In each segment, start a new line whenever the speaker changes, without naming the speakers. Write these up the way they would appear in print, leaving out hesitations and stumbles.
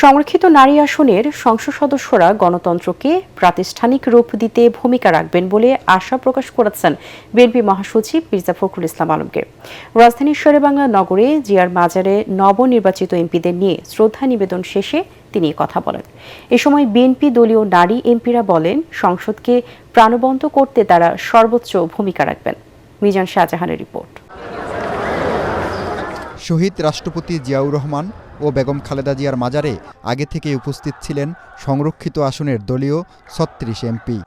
সংরক্ষিত নারী আসনের সংসদ সদস্যরা গণতন্ত্রকে প্রাতিষ্ঠানিক রূপ দিতে ভূমিকা রাখবেন বলে আশা প্রকাশ করেছেন বিএনপি মহাসচিব মির্জা ফখরুল ইসলাম আলমগীর। রাজধানীর শেরেবাংলা নগরে জিয়ার মাজারে নবনির্বাচিত এমপিদের নিয়ে শ্রদ্ধা নিবেদন শেষে তিনি কথা বলেন। এ সময় বিএনপি দলীয় নারী এমপিরা বলেন, সংসদকে প্রাণবন্ত করতে তারা সর্বোচ্চ ভূমিকা রাখবেন। মিজান শাহজাহানের রিপোর্ট।
শহীদ রাষ্ট্রপতি জিয়াউর রহমান ও বেগম খালেদা জিয়ার মাজারে আগে থেকে উপস্থিত ছিলেন সংরক্ষিত আসনের দলীয় ৩৬ এমপি।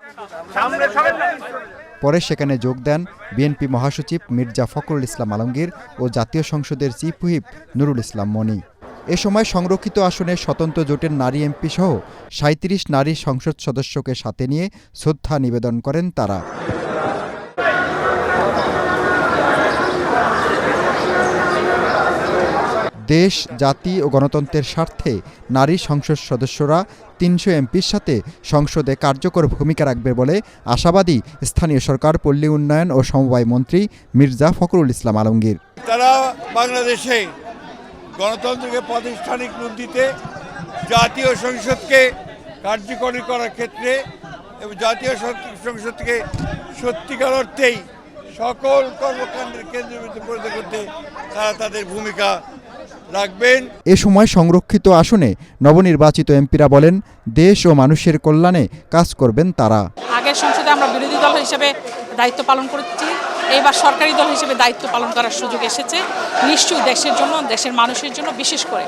পরে সেখানে যোগ দেন বিএনপি মহাসচিব মির্জা ফখরুল ইসলাম আলমগীর ও জাতীয় সংসদের চিফ হুইপ নুরুল ইসলাম মনি। এ সময় সংরক্ষিত আসনে স্বতন্ত্র জোটের নারী এমপি সহ ৩৭ নারী সংসদ সদস্যকে সাথে নিয়ে শ্রদ্ধা নিবেদন করেন তারা। দেশ, জাতি ও গণতন্ত্রের স্বার্থে নারী সংসদ সদস্যরা ৩০০ এমপির সাথে সংসদে কার্যকর ভূমিকা রাখবে বলে আশাবাদী স্থানীয় সরকার, পল্লী উন্নয়ন ও সমবায় মন্ত্রী মির্জা ফখরুল ইসলাম আলমগীর।
তারা বাংলাদেশে গণতন্ত্রকে প্রাতিষ্ঠানিক রূপ দিতে, জাতীয় সংসদকে কার্যকরী করার ক্ষেত্রে এবং জাতীয় সংসদকে সত্যিকার অর্থেই সকল কর্মকাণ্ডের কেন্দ্রবিন্দু পরিণত করতে তারা তাদের ভূমিকা রাখবেন।
এ সময় সংরক্ষিত আসনে নবনির্বাচিত এমপিরা বলেন, দেশ ও মানুষের কল্যাণে কাজ করবেন তারা।
আগের সংসদে আমরা বিরোধী দল হিসেবে দায়িত্ব পালন করেছি, এইবার সরকারি দল হিসেবে দায়িত্ব পালন করার সুযোগ এসেছে। নিশ্চয়ই দেশের জন্য, দেশের মানুষের জন্য, বিশেষ করে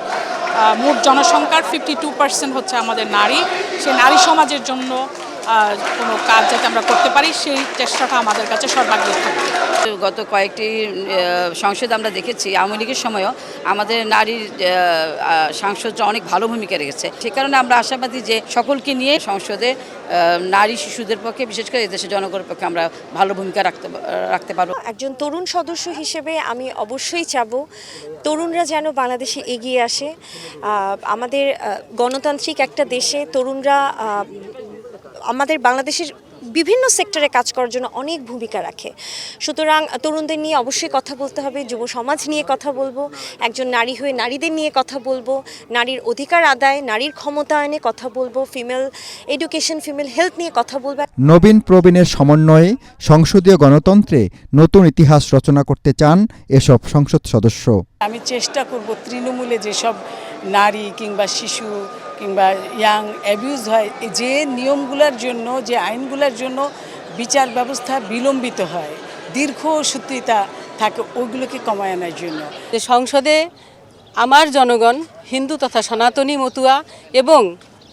মোট জনসংখ্যার 52% হচ্ছে আমাদের নারী। সেই নারী সমাজের জন্য কোনো কাজ যাতে আমরা করতে পারি, সেই চেষ্টাটা আমাদের কাছে সর্বাগ্রে থাকবে।
গত কয়েকটি সংসদ আমরা দেখেছি, আওয়ামী লীগের সময়ও আমাদের নারীর সাংসদরা অনেক ভালো ভূমিকা রেখেছে। সে কারণে আমরা আশাবাদী যে সকলকে নিয়ে সংসদে নারী শিশুদের পক্ষে, বিশেষ করে দেশের জনগণের পক্ষে আমরা ভালো ভূমিকা রাখতে পারবো।
একজন তরুণ সদস্য হিসেবে আমি অবশ্যই চাবো তরুণরা যেন বাংলাদেশে এগিয়ে আসে। আমাদের গণতান্ত্রিক একটা দেশে তরুণরা আমাদের বাংলাদেশের বিভিন্ন সেক্টরে কাজ করার জন্য অনেক ভূমিকা রাখে। সুতরাং তরুণদের নিয়ে অবশ্যই কথা বলতে হবে, যুব সমাজ নিয়ে কথা বলবো, একজন নারী হয়ে নারীদের নিয়ে কথা বলবো, নারীর অধিকার আদায়, নারীর ক্ষমতায়নে কথা বলবো, ফিমেল এডুকেশন, ফিমেল হেলথ নিয়ে কথা বলবো।
নবীন প্রবীণের সমন্বয়ে সংসদীয় গণতন্ত্রে নতুন ইতিহাস রচনা করতে চান এসব সংসদ সদস্য।
আমি চেষ্টা করব তৃণমূলে যেসব নারী কিংবা শিশু কিংবা ইয়াং অ্যাবিউজ হয়, যে নিয়মগুলোর জন্য, যে আইনগুলোর জন্য বিচার ব্যবস্থা বিলম্বিত হয়, দীর্ঘসূত্রিতা থাকে, ওইগুলোকে কমায় আনার জন্য।
সংসদে আমার জনগণ, হিন্দু তথা সনাতনী মতুয়া এবং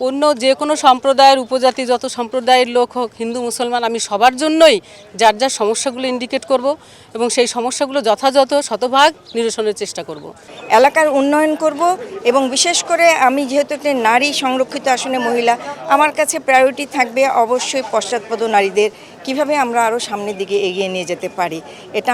অন্য যে কোনো সম্প্রদায়ের, উপজাতি যত সম্প্রদায়ের লোক হোক, হিন্দু মুসলমান, আমি সবার জন্যই যার যার সমস্যাগুলো ইন্ডিকেট করব এবং সেই সমস্যাগুলো যথাযথ শতভাগ নিরসনের চেষ্টা করব।
এলাকার উন্নয়ন করব এবং বিশেষ করে আমি যেহেতু একটা নারী সংরক্ষিত আসনে মহিলা, আমার কাছে প্রায়োরিটি থাকবে অবশ্যই পশ্চাৎপদ নারীদের কিভাবে আমরা আরও সামনের দিকে এগিয়ে নিয়ে যেতে পারি। এটা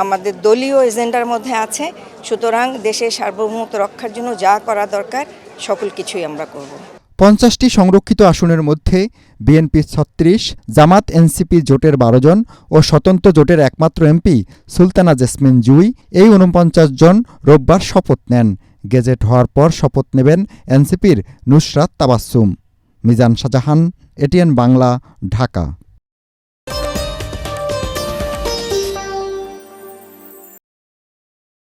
আমাদের দলীয় এজেন্ডার মধ্যে আছে। সুতরাং দেশের সার্বভৌমত্ব রক্ষার জন্য যা করা দরকার সকল কিছুই আমরা করব।
৫০টি সংরক্ষিত আসনের মধ্যে বিএনপি ৩৬, জামাত এনসিপি জোটের ১২ জন ও স্বতন্ত্র জোটের একমাত্র এমপি সুলতানা জেসমিন জুই এই ৪৯ জন রোববার শপথ নেন। গেজেট হওয়ার পর শপথ নেবেন এনসিপির নুসরাত তাবাসসুম। মিজান শাহজাহান, এটিএন বাংলা, ঢাকা।